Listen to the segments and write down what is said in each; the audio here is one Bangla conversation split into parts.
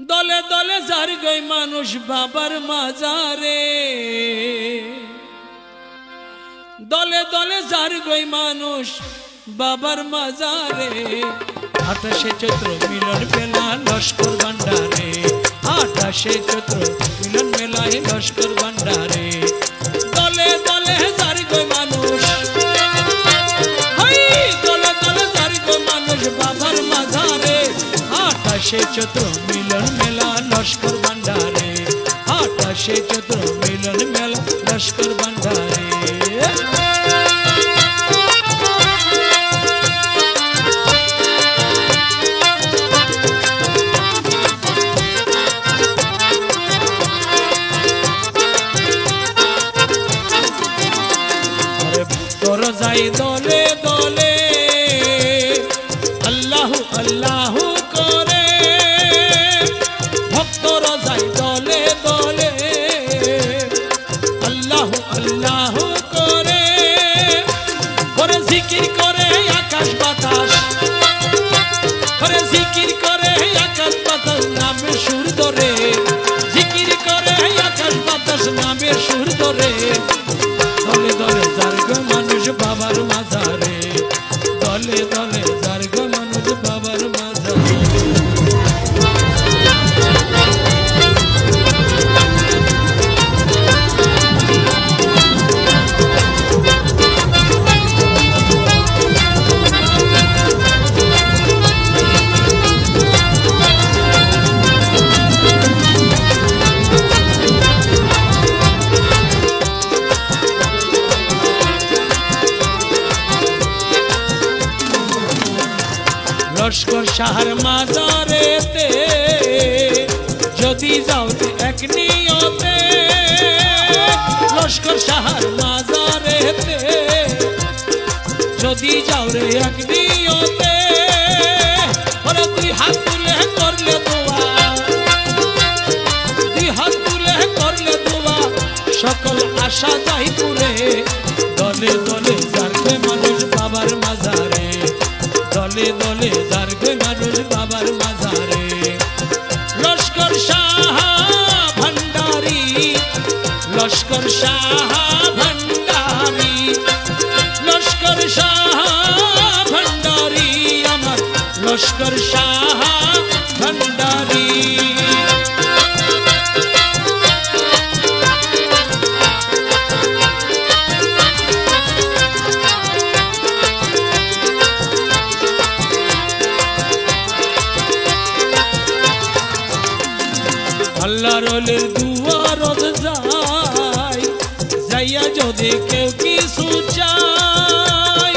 দলে দলে যার গই মানুষ বাবার মাজারে, দলে দলে যার গই মানুষ বাবার মাজারে। 28শে চৈত্র মিলন মেলা লস্কর ভান্ডারে, 28শে চৈত্র মিলন মেলায় লস্কর ভান্ডারে। দলে দলে যার গই মানুষ, দলে দলে যার গই মানুষ বাবার মাজারে। 28শে চৈত্র মিলন মেলা লস্কর ভান্ডারে, 28শে চৈত্র মিলন মেলা লস্কর ভান্ডারে। যাই দলে দলে আল্লাহু আল্লাহু করে, ভক্তরা যাই দলে দলে আল্লাহু আল্লাহু করে। করে জিকির করে আকাশ বাতাস, করে জিকির করে আকাশ বাতাস নামে সুর ধরে, জিকির করে আকাশ বাতাস নামে সুর ধরে। দলে দলে যার গো মানুষ বাবার মাজারে, দলে দলে যার গো মানুষ বাবার মাজারে। লস্কর শাহর মাজারেতে যদি যাও এক নিয়তে, লস্কর শাহর মাজারেতে যদি যাও রে এক নিয়তে। ওরে দুই হাত তুলে করলে দোয়া, দুই হাত তুলে করলে দোয়া, সকল আশা যাই পুরে। দলে দলে যার গো মানুষ বাবার মাজারে, দলে দলে যার গো মানুষ বাবার মাজারে। লস্কর শাহ ভান্ডারি, লস্কর শাহ ভান্ডারি, লস্কর শাহ ভান্ডারি, আমার লস্কর শাহ ভান্ডারি। আল্লাহর ওলির দুয়ারত যাই, যাইয়া যদি কেউ কিছু চাই।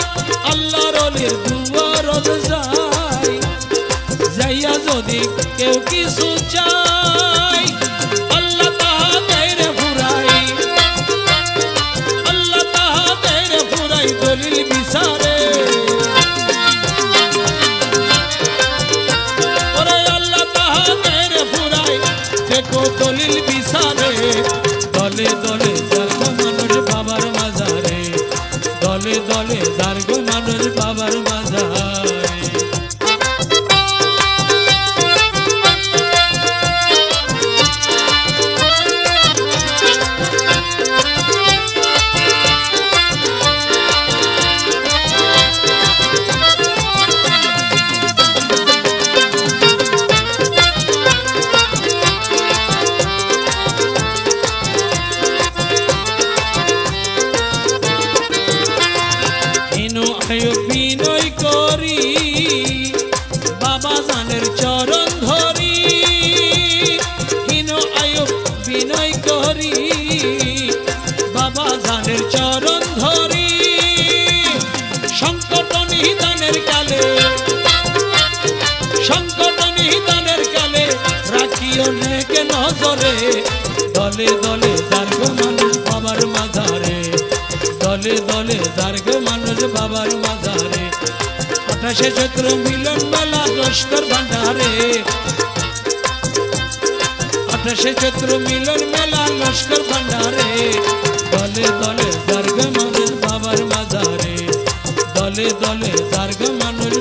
আল্লাহর ওলির দুয়ারত যাই, যাইয়া যদি কেউ কিছু চাই। আল্লাহ তাহা দেয় রে ফুরাই, আল্লাহ তাহা দেয় রে ফুরাই দলিল বিচারে। দলিল বিচারে, দলে দলে যার গো মানুষ বাবার মাজারে, দলে দলে যার গো মানুষ বাবার মাজারে। বিনয় করি বাবা জানের চরণ ধরি, হীন আয়ুব বিনয় করি বাবা জানের চরণ ধরি। সংকট নিদানের কালে, সংকট নিদানের কালে রাখিও নেকে নজরে। দলে দলে যার গো মানুষ বাবার মাজারে, দলে দলে যার গো মানুষ বাবার মাজারে। 28শে চৈত্র মিলন মেলা লস্কর ভান্ডারে, 28শে চৈত্র মিলন মেলা লস্কর ভান্ডারে। দলে দলে যার গো মানুষ বাবার মাজারে, দলে দলে যার গো মানুষ